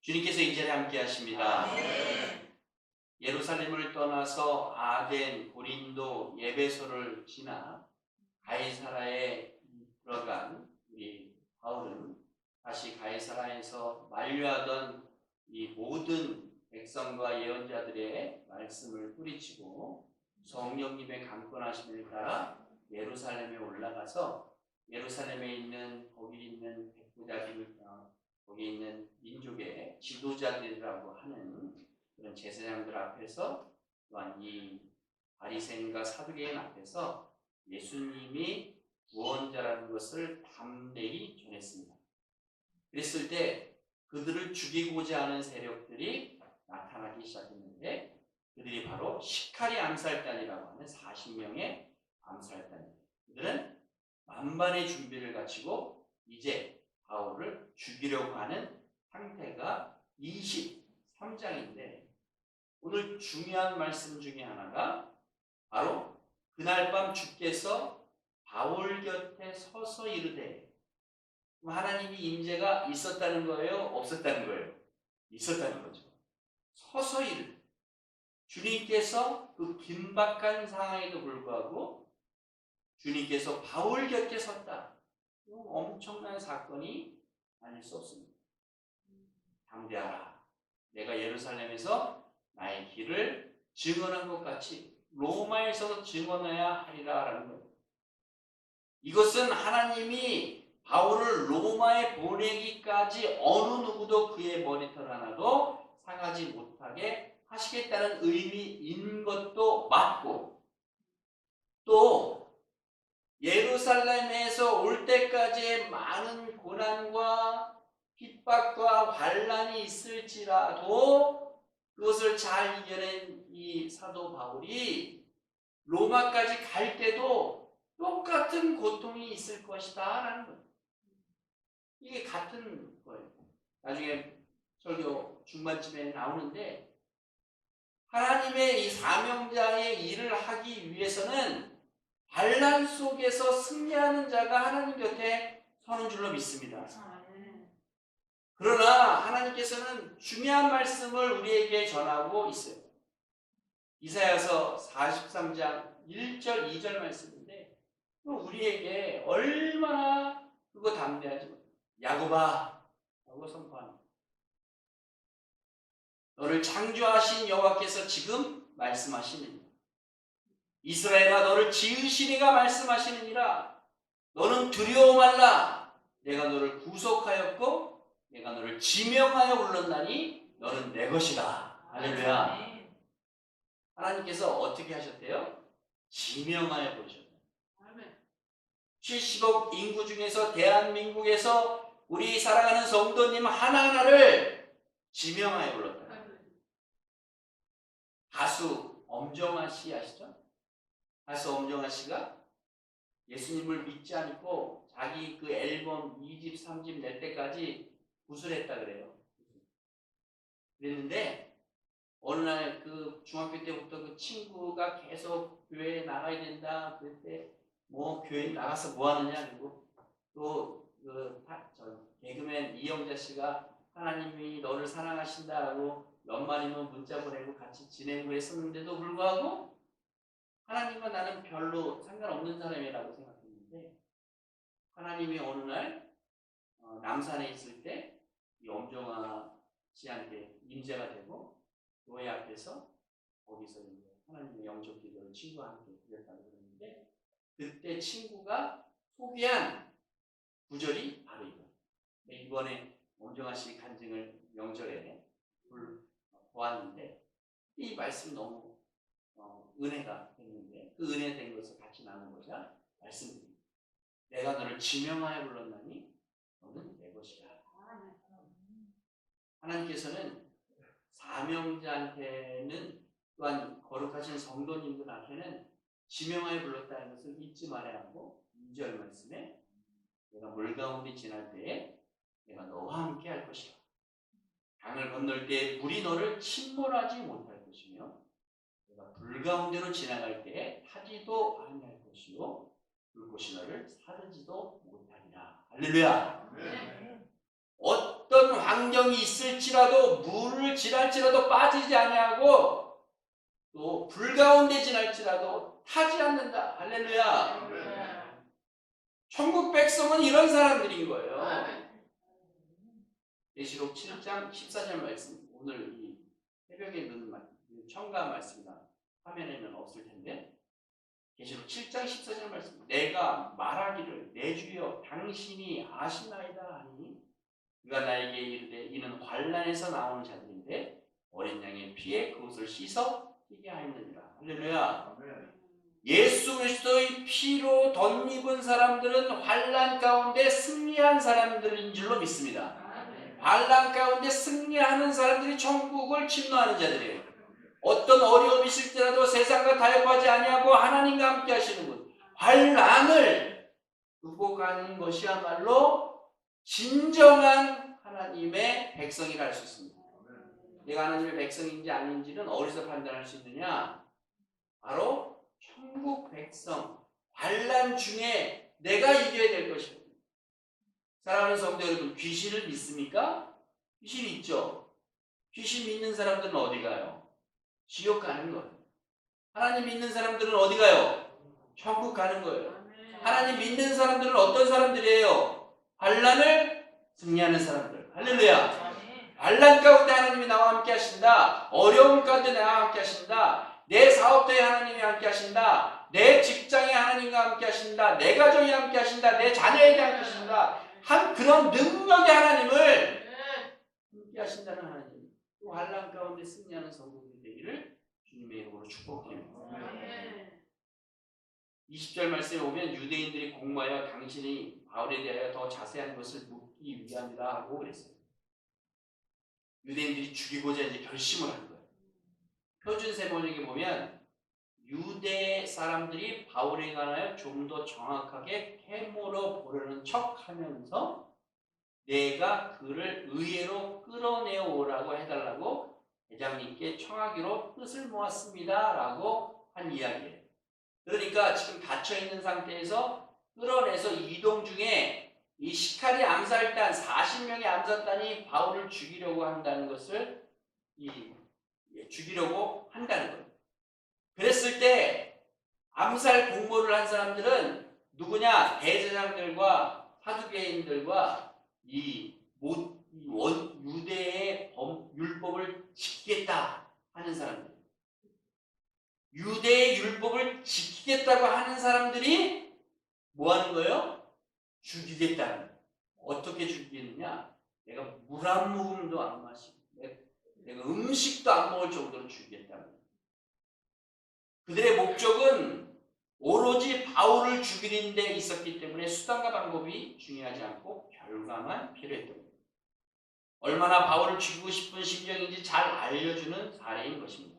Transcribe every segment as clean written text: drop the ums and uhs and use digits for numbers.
주님께서 이 자리에 함께 하십니다. 예루살렘을 떠나서 아덴, 고린도, 예베소를 지나 가이사라에 들어간 우리 바울은 다시 가이사라에서 만류하던 이 모든 백성과 예언자들의 말씀을 뿌리치고 성령님의 강권하심을 따라 예루살렘에 올라가서 예루살렘에 있는 거기 있는 백부자들, 거기 있는 민족의 지도자들이라고 하는 그런 제사장들 앞에서 또한 이 바리새인과 사두개인 앞에서 예수님이 구원자라는 것을 담대히 전했습니다. 그랬을 때 그들을 죽이고자 하는 세력들이 나타나기 시작했는데 그들이 바로 시카리 암살단이라고 하는 40명의 암살단입니다. 그들은 만반의 준비를 갖추고 이제 바울을 죽이려고 하는 상태가 23장인데 오늘 중요한 말씀 중에 하나가 바로 그날 밤 주께서 바울 곁에 서서 이르되, 하나님이 임재가 있었다는 거예요? 없었다는 거예요? 있었다는 거죠. 서서 이르되, 주님께서 그 긴박한 상황에도 불구하고 주님께서 바울 곁에 섰다. 엄청난 사건이 아닐 수 없습니다. 담대하라. 내가 예루살렘에서 나의 길을 증언한 것 같이 로마에서도 증언해야 하리라 라는 거예요. 이것은 하나님이 바울을 로마에 보내기까지 어느 누구도 그의 머리털 하나도 상하지 못하게 하시겠다는 의미인 것도 맞고, 또 예루살렘에서 올 때까지의 많은 고난과 핍박과 환난이 있을지라도 그것을 잘 이겨낸 이 사도 바울이 로마까지 갈 때도 똑같은 고통이 있을 것이다 라는 거예요. 이게 같은 거예요. 나중에 설교 중반쯤에 나오는데, 하나님의 이 사명자의 일을 하기 위해서는 환난 속에서 승리하는 자가 하나님 곁에 서는 줄로 믿습니다. 그러나 하나님께서는 중요한 말씀을 우리에게 전하고 있어요. 이사야서 43장 1절 2절 말씀인데 우리에게 얼마나 그거 담대하지 못해요. 야곱아 라고 선포합니다. 너를 창조하신 여호와께서 지금 말씀하시느니라. 이스라엘아 너를 지으신 이가 말씀하시느니라. 너는 두려워 말라. 내가 너를 구속하였고 내가 너를 지명하여 불렀나니 너는 내 것이다. 할렐루야. 하나님께서 어떻게 하셨대요? 지명하여 부르셨다. 70억 인구 중에서 대한민국에서 우리 사랑하는 성도님 하나하나를 지명하여 불렀다. 가수 엄정화 씨 아시죠? 가수 엄정화 씨가 예수님을 믿지 않고 자기 그 앨범 2집, 3집 낼 때까지 구술했다 그래요. 그랬는데 어느 날 그 중학교 때부터 그 친구가 계속 교회에 나가야 된다. 그때 뭐 교회 나가서 뭐 하느냐. 그리고 또 그 개그맨 이영자 씨가 하나님이 너를 사랑하신다라고 연말이면 문자 보내고 같이 지내고 했었는데도 불구하고 하나님과 나는 별로 상관없는 사람이라고 생각했는데 하나님이 어느 날 남산에 있을 때 이 엄정화 씨한테 임재가 되고 교회 앞에서 거기서 이제 하나님의 영적 기도를 친구와 함께 드렸다고 그러는데 그때 친구가 소개한 구절이 바로 이거. 이번에 엄정화 씨 간증을 명절에 보았는데 이 말씀이 너무 은혜가 됐는데 그 은혜 된 것을 같이 나누고자 말씀드립니다. 내가 너를 지명하여 불렀나니 너는 내 것이다. 하나님께서는 사명자한테는 또한 거룩하신 성도님들한테는 지명하여 불렀다는 것을 잊지 말아야 하고 2절 말씀에 내가 물 가운데 지날 때에 내가 너와 함께 할 것이다. 강을 건널 때 물이 너를 침몰하지 못할 것이며 내가 불 가운데로 지나갈 때에 타지도 아니할 것이요 불꽃이 너를 사르지도 못하리라. 할렐루야. 어떤 환경이 있을지 지날지라도 물을 지날지라도 빠지지 아니하고 또 불 가운데 지날지라도 타지 않는다. 할렐루야. 천국 백성은 이런 사람들인 거예요. 계시록 7장 14절 말씀, 오늘 이 새벽에 넣은 첨가한 말씀이나 화면에는 없을 텐데, 계시록 7장 14절 말씀, 내가 말하기를 내 주여 당신이 아시나이다 하니 그가 나에게 이르되 이는 환난에서 나오는 자들인데 어린 양의 피에 그것을 씻어 뛰게 하였느니라. 할렐루야. 예수 그리스도의 피로 덧입은 사람들은 환난 가운데 승리한 사람들인 줄로 믿습니다. 환난 가운데 승리하는 사람들이 천국을 침노하는 자들이에요. 어떤 어려움이 있을 때라도 세상과 타협하지 아니하고 하나님과 함께 하시는 분, 환난을 극복하는 것이야말로 진정한 하나님의 백성이라 할 수 있습니다. 내가 하나님의 백성인지 아닌지는 어디서 판단할 수 있느냐? 바로 천국 백성, 환난 중에 내가 이겨야 될 것입니다. 사랑하는 성도 여러분, 귀신을 믿습니까? 귀신이 있죠. 귀신 믿는 사람들은 어디 가요? 지옥 가는 거예요. 하나님 믿는 사람들은 어디 가요? 천국 가는 거예요. 하나님 믿는 사람들은 어떤 사람들이에요? 환난을 승리하는 사람들. 할렐루야. 환난 가운데 하나님이 나와 함께 하신다. 어려움 가운데 나와 함께 하신다. 내 사업도에 하나님이 함께 하신다. 내 직장에 하나님과 함께 하신다. 내 가정에 함께 하신다. 내 자녀에게 함께 하신다. 한 그런 능력의 하나님을 함께 하신다는 하나님. 또 환난 가운데 승리하는 성도들이 되기를 주님의 이름으로 축복드립니다. 20절 말씀에 오면 유대인들이 공모하여 당신이 바울에 대하여 더 자세한 것을 묻기 위함이라 하고 그랬어요. 유대인들이 죽이고자 이제 결심을 한 거예요. 표준 세번역에 보면 유대 사람들이 바울에 관하여 좀 더 정확하게 캐물어 보려는 척하면서 내가 그를 의회로 끌어내어 오라고 해달라고 대장님께 청하기로 뜻을 모았습니다 라고 한 이야기예요. 그러니까 지금 갇혀있는 상태에서 끌어내서 이동 중에 이 시카리 암살단 40명의 암살단이 바울을 죽이려고 한다는 것을 죽이려고 한다는 거예요. 그랬을 때 암살 공모를 한 사람들은 누구냐? 대제사장들과 사두개인들과 유대의 율법을 지키겠다 하는 사람들. 유대의 율법을 지키겠다고 하는 사람들이 뭐 하는 거예요? 죽이겠다는 거예요. 어떻게 죽이겠느냐? 내가 물 한 모금도 안 마시고 내가 음식도 안 먹을 정도로 죽이겠다는 거예요. 그들의 목적은 오로지 바울을 죽이는 데 있었기 때문에 수단과 방법이 중요하지 않고 결과만 필요했던 거예요. 얼마나 바울을 죽이고 싶은 심정인지 잘 알려주는 사례인 것입니다.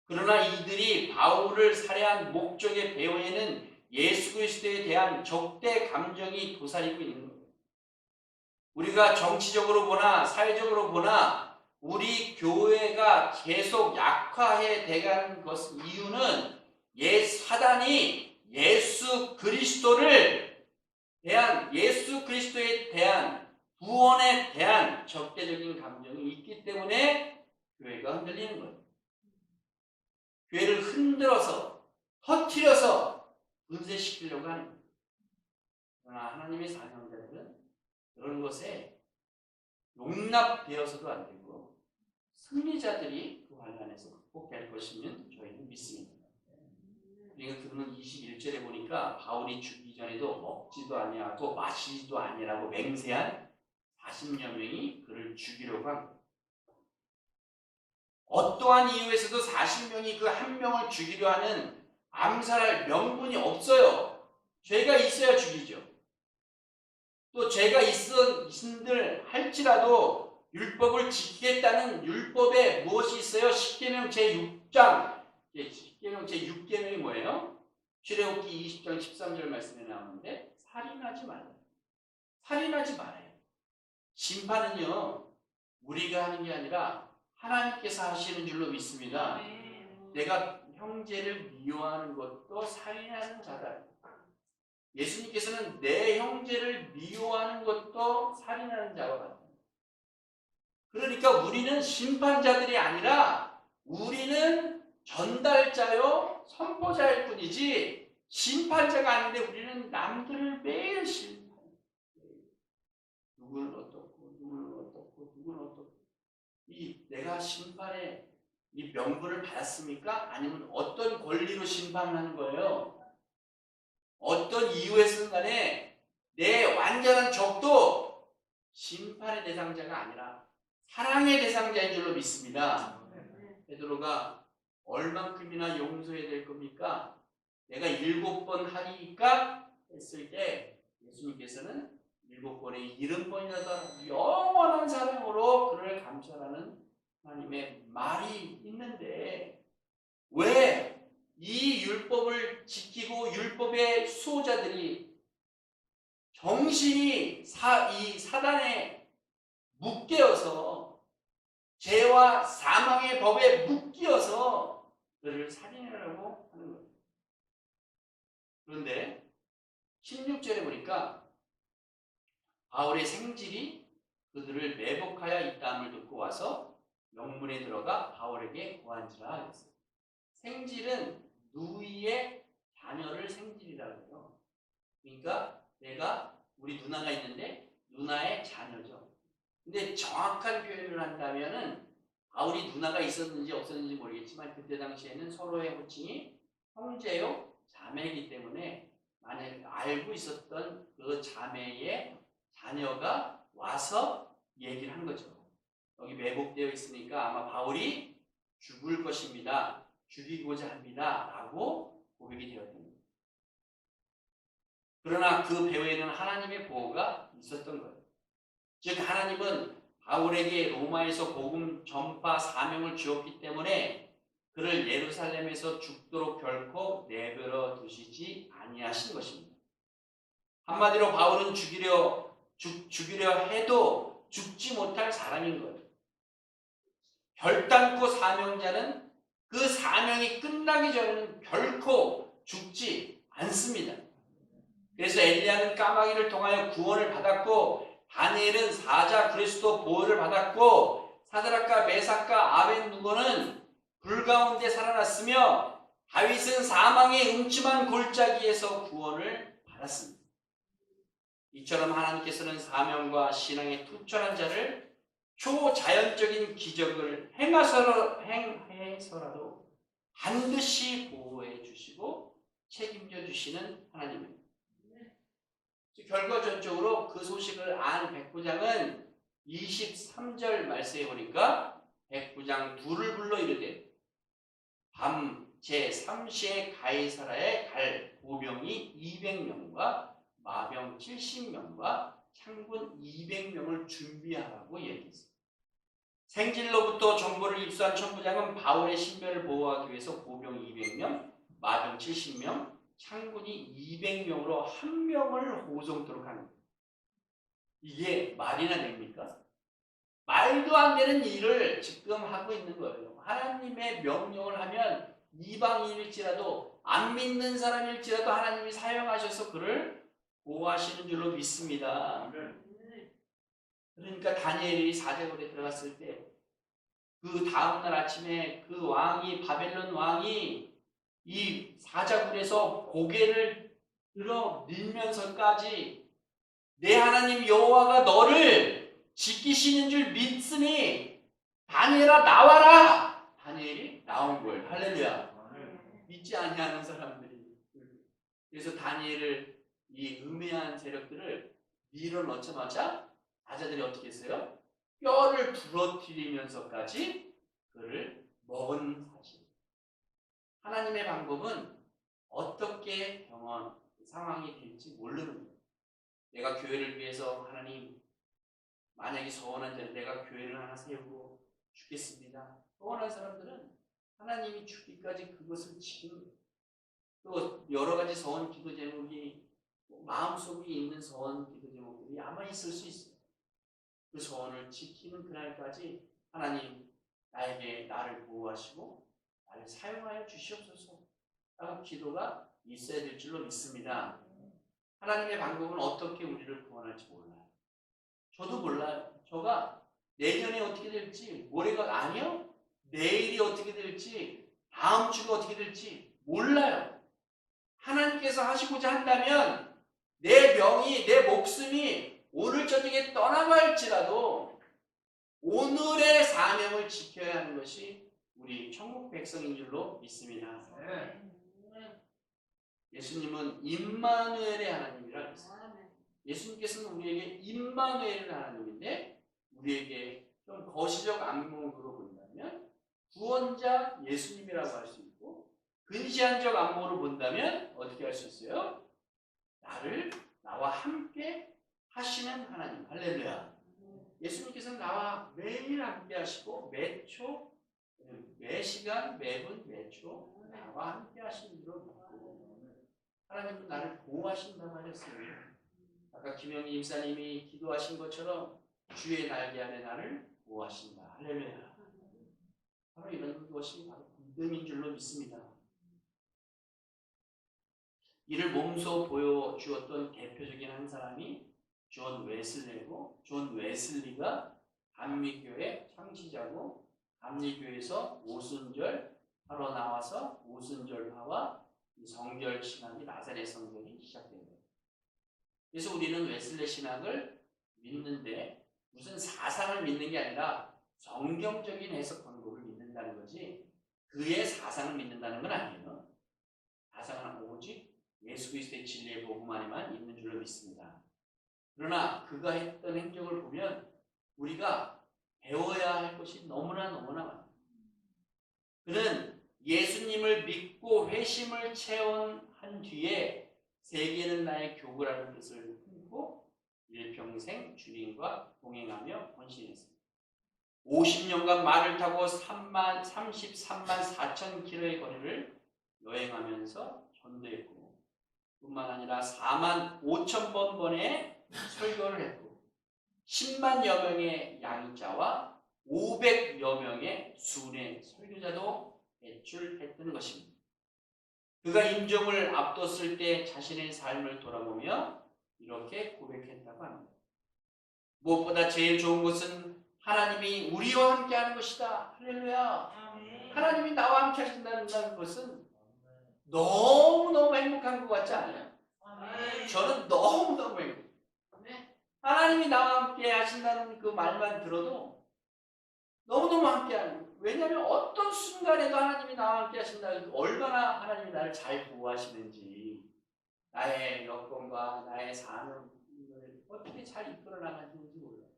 그러나 이들이 바울을 살해한 목적의 배후에는 예수 그리스도에 대한 적대 감정이 도사리고 있는 거예요. 우리가 정치적으로 보나 사회적으로 보나 우리 교회가 계속 약화해 대가는 것 이유는 사단이 예수 그리스도에 대한 구원에 대한 적대적인 감정이 있기 때문에 교회가 흔들리는 거예요. 교회를 흔들어서 터뜨려서 분쇄시키려고 하는 거예요. 그러나 하나님의 사명자들은 그런 것에 용납되어서도 안 되고 승리자들이 그 환난에서 극복할 것이면 저희는 믿습니다. 우리가 그러면 21절에 보니까 바울이 죽기 전에도 먹지도 아니하고 마시지도 아니라고 맹세한 40여 명이 그를 죽이려고 한 거예요. 어떠한 이유에서도 40명이 그 한 명을 죽이려 하는 암살할 명분이 없어요. 죄가 있어야 죽이죠. 또 죄가 있은들 할지라도 율법을 지키겠다는 율법에 무엇이 있어요? 십계명 제6장, 십계명 제6계명이 뭐예요? 출애굽기 20장 13절 말씀에 나오는데 살인하지 말아요. 살인하지 말아요. 심판은요 우리가 하는 게 아니라 하나님께서 하시는 줄로 믿습니다. 내가 형제를 미워하는 것도 살인하는 자다. 예수님께서는 내 형제를 미워하는 것도 살인하는 자와 같다. 그러니까 우리는 심판자들이 아니라 우리는 전달자요 선포자일 뿐이지 심판자가 아닌데 우리는 남들을 매일 심판해. 누구는 어떻고 누구는 어떻고 누구는 어떻고 이 내가 심판의 이 명분을 받았습니까? 아니면 어떤 권리로 심판을 하는 거예요? 어떤 이유에서든 간에 내 완전한 적도 심판의 대상자가 아니라 사랑의 대상자인 줄로 믿습니다. 베드로가 얼만큼이나 용서해야 될 겁니까? 내가 7번 하리까 했을 때 예수님께서는 7번에 70번이라도 영원한 사랑으로 그를 감찰하는 하나님의 말이 있는데 왜 이 율법을 지키고 율법의 수호자들이 정신이 이 사단에 묶여서 죄와 사망의 법에 묶여서 그를 살인하려고 하는 거예요. 그런데 16절에 보니까 바울의 생질이 그들을 매복하여 있다함을 듣고 와서 영문에 들어가 바울에게 고한지라 했어요. 생질은 누이의 자녀를 생질이라고 해요. 그러니까 내가 우리 누나가 있는데 누나의 자녀죠. 근데 정확한 표현을 한다면은 바울이 누나가 있었는지 없었는지 모르겠지만 그때 당시에는 서로의 호칭이 형제요 자매이기 때문에 만약에 알고 있었던 그 자매의 자녀가 와서 얘기를 한 거죠. 여기 매복되어 있으니까 아마 바울이 죽을 것입니다. 죽이고자 합니다. 라고 고백이 되었습니다. 그러나 그 배후에는 하나님의 보호가 있었던 거예요. 즉 하나님은 바울에게 로마에서 복음 전파 사명을 주었기 때문에 그를 예루살렘에서 죽도록 결코 내버려 두시지 아니하신 것입니다. 한마디로 바울은 죽이려 해도 죽지 못할 사람인 거예요. 결단코 사명자는 그 사명이 끝나기 전에는 결코 죽지 않습니다. 그래서 엘리야는 까마귀를 통하여 구원을 받았고 다니엘은 사자 그리스도 보호를 받았고 사드락과 메삭과 아벤누고는 불 가운데 살아났으며 다윗은 사망의 음침한 골짜기에서 구원을 받았습니다. 이처럼 하나님께서는 사명과 신앙에 투철한 자를 초자연적인 기적을 행해서라도 반드시 보호해 주시고 책임져 주시는 하나님입니다. 결과적으로 그 소식을 안 백부장은 23절 말씀에 보니까 백부장 둘을 불러 이르되 밤 제3시에 가이사라에 갈 보병이 200명과 마병 70명과 창군 200명을 준비하라고 얘기했습니다. 생질로부터 정보를 입수한 천부장은 바울의 신변을 보호하기 위해서 보병 200명, 마병 70명, 창군이 200명으로 한 명을 호송토록 합니다. 이게 말이나 됩니까? 말도 안 되는 일을 지금 하고 있는 거예요. 하나님의 명령을 하면 이방인일지라도 안 믿는 사람일지라도 하나님이 사용하셔서 그를 보호하시는 줄로 믿습니다. 그러니까 다니엘이 사제골에 들어갔을 때 그 다음날 아침에 그 왕이 바벨론 왕이 이 사자굴에서 고개를 들어 밀면서까지 내 하나님 여호와가 너를 지키시는 줄 믿으니 다니엘아 나와라. 다니엘이 나온 거예요. 할렐루야. 믿지 아니하는 사람들이 그래서 다니엘을 이 음해한 세력들을 밀어넣자마자 사자들이 어떻게 했어요? 뼈를 부러뜨리면서까지 그를 먹은 사실. 하나님의 방법은 어떻게 상황이 될지 모르는 거예요. 내가 교회를 위해서 하나님 만약에 소원한 자를 내가 교회를 하나 세우고 죽겠습니다. 소원한 사람들은 하나님이 죽기까지 그것을 지키는 또 여러 가지 소원 기도 제목이 마음속에 있는 소원 기도 제목들이 아마 있을 수 있어요. 그 소원을 지키는 그날까지 하나님 나에게 나를 보호하시고 나를 사용하여 주시옵소서 라고 기도가 있어야 될 줄로 믿습니다. 하나님의 방법은 어떻게 우리를 구원할지 몰라요. 저도 몰라요. 저가 내년에 어떻게 될지, 모레가 아니요? 내일이 어떻게 될지, 다음 주가 어떻게 될지 몰라요. 하나님께서 하시고자 한다면 내 명이, 내 목숨이 오늘 저녁에 떠나갈지라도 오늘의 사명을 지켜야 하는 것이 우리 천국 백성인 줄로 믿습니다. 예수님은 임마누엘의 하나님이라 했어요. 예수님께서는 우리에게 임마누엘의 하나님인데 우리에게 좀 거시적 안목으로 본다면 구원자 예수님이라고 할 수 있고, 근시안적 안목으로 본다면 어떻게 할 수 있어요? 나와 함께 하시는 하나님. 할렐루야. 예수님께서는 나와 매일 함께 하시고 매 초, 매 시간, 매분, 매초 나와 함께 하시는 줄로 믿고, 하나님은 나를 보호하신다고 하셨어요. 아까 김영희 임사님이 기도하신 것처럼 주의 날개 아래 나를 보호하신다. 할렐루야. 바로 이런 것이 바로 믿음인 줄로 믿습니다. 이를 몸소 보여주었던 대표적인 한 사람이 존 웨슬리고, 존 웨슬리가 감리교회 창시자고, 감리교회에서 오순절 하러 나와서 오순절파와 성결 신학이 나사렛 성경이 시작된 거예요. 그래서 우리는 웨슬리 신학을 믿는데 무슨 사상을 믿는 게 아니라 성경적인 해석 권고를 믿는다는 거지, 그의 사상을 믿는다는 건 아니에요. 사상은 오직 예수 그리스도의 진리의 복음 안에만 있는 줄로 믿습니다. 그러나 그가 했던 행적을 보면 우리가 배워야 할 것이 너무나 많아요. 그는 예수님을 믿고 회심을 체험한 뒤에 세계는 나의 교구라는 뜻을 품고 일평생 주님과 동행하며 헌신했습니다. 50년간 말을 타고 33만 4천 킬로의 거리를 여행하면서 전도했고, 뿐만 아니라 4만 5천 번의 설교를 했고, 10만여 명의 양자와 500여 명의 순회 설교자도 배출했던 것입니다. 그가 임종을 앞뒀을 때 자신의 삶을 돌아보며 이렇게 고백했다고 합니다. 무엇보다 제일 좋은 것은 하나님이 우리와 함께 하는 것이다. 할렐루야. 하나님이 나와 함께 하신다는 것은 너무너무 행복한 것 같지 않아요? 저는 너무너무 행복해요. 하나님이 나와 함께 하신다는 그 말만 들어도 너무너무 함께 하는 거예요. 왜냐하면 어떤 순간에도 하나님이 나와 함께 하신다는, 얼마나 하나님이 나를 잘 보호하시는지, 나의 여건과 나의 삶을 어떻게 잘 이끌어 나가시는지 몰라요.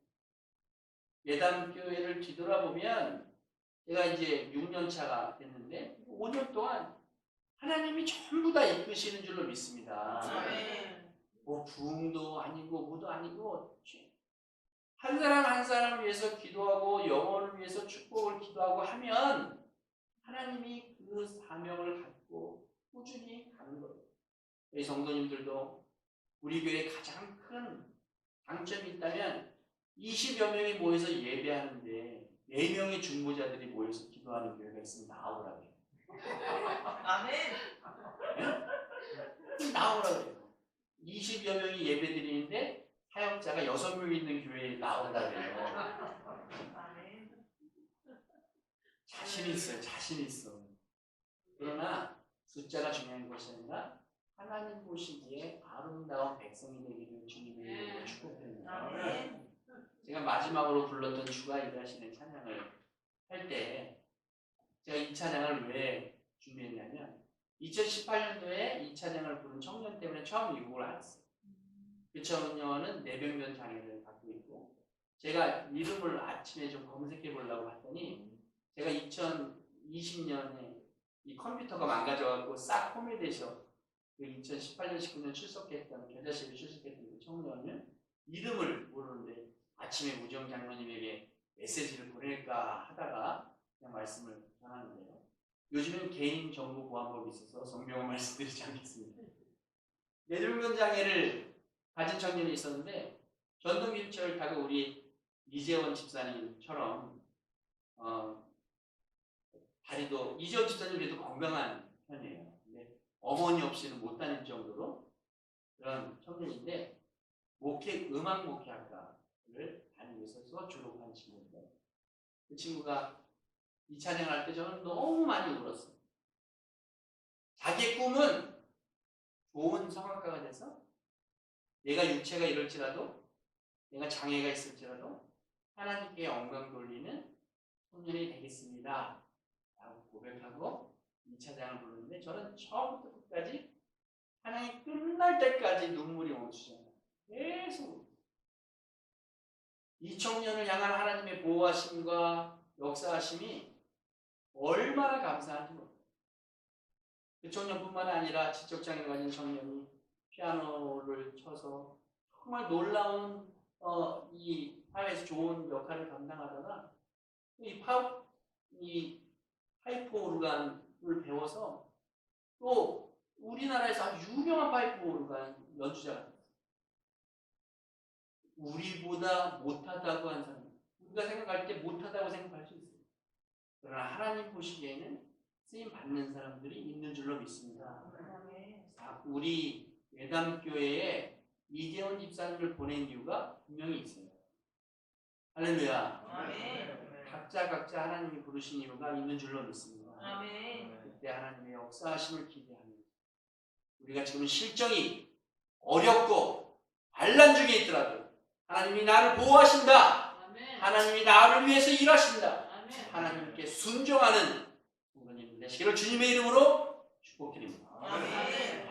예담교회를 뒤돌아보면 제가 이제 6년 차가 됐는데 5년 동안 하나님이 전부 다 이끄시는 줄로 믿습니다. 뭐 부흥도 아니고 뭐도 아니고 한 사람 한 사람을 위해서 기도하고 영혼을 위해서 축복을 기도하고 하면 하나님이 그 사명을 갖고 꾸준히 가는 거예요. 우리 성도님들도 우리 교회에 가장 큰 장점이 있다면 20여 명이 모여서 예배하는데 4명의 중보자들이 모여서 기도하는 교회가 있으면 나오라고 해요. 아멘. 네? 나오라고 해요. 20여 명이 예배 드리는데 사역자가 6명 있는 교회에 나온다고 해요. 자신 있어요. 자신 있어. 그러나 숫자가 중요한 것이 아니라 하나님 보시기에 아름다운 백성이 되기를 주님의 이름으로 축복드립니다. 제가 마지막으로 불렀던 주가 일하시는 찬양을 할 때 제가 이 찬양을 왜 준비했냐면 2018년도에 이 찬양을 부른 청년 때문에 처음 이 곡을 알았어요. 그 청년은 뇌병변 장애를 갖고 있고, 제가 이름을 아침에 좀 검색해 보려고 했더니 제가 2020년에 이 컴퓨터가 망가져갖고 싹 포맷돼서 그 2018년 19년 출석했던 겨자식을 출석했던 그 청년은 이름을 모르는데 아침에 우정 장로님에게 메시지를 보낼까 하다가 그냥 말씀을 전하는데요. 요즘은 개인정보보안법이 있어서 성경을 말씀드리지 않겠습니다. 뇌병변 장애를 가진 청년이 있었는데 전동 휠체어를 타고 우리 이재원 집사님처럼 다리도, 이재원 집사님도 건강한 편이에요. 근데 어머니 없이는 못 다닐 정도로 그런 청년인데 음악 목회학과를 다니고 있어서 졸업한 친구입니다. 그 친구가 이 찬양을 할 때 저는 너무 많이 울었어요. 자기의 꿈은 좋은 성악가가 돼서 내가 육체가 이럴지라도 내가 장애가 있을지라도 하나님께 영광 돌리는 청년이 되겠습니다 라고 고백하고 이 찬양을 부르는데 저는 처음부터 끝까지 찬양이 끝날 때까지 눈물이 멈추지 않아요. 계속 이 청년을 향한 하나님의 보호하심과 역사하심이 얼마나 감사한지 모릅니다. 그 청년뿐만 아니라 지적장애 가진 청년이 피아노를 쳐서 정말 놀라운 이 사회에서 좋은 역할을 감당하다가 이 파이프 오르간을 배워서 또 우리나라에서 아주 유명한 파이프 오르간 연주자가 됐어요. 우리보다 못하다고 한 사람, 우리가 생각할 때 못하다고 생각할 수 있어요. 그러나 하나님 보시기에는 쓰임 받는 사람들이 있는 줄로 믿습니다. 우리 외담교회에 이재원 집사님을 보낸 이유가 분명히 있어요. 할렐루야. 아멘. 각자 하나님이 부르신 이유가 있는 줄로 믿습니다. 아멘. 그때 하나님의 역사하심을 기대합니다. 우리가 지금 실정이 어렵고 반란 중에 있더라도 하나님이 나를 보호하신다. 하나님이 나를 위해서 일하신다. 하나님께 순종하는 성도님들 되시기를 주님의 이름으로 축복드립니다. 아멘.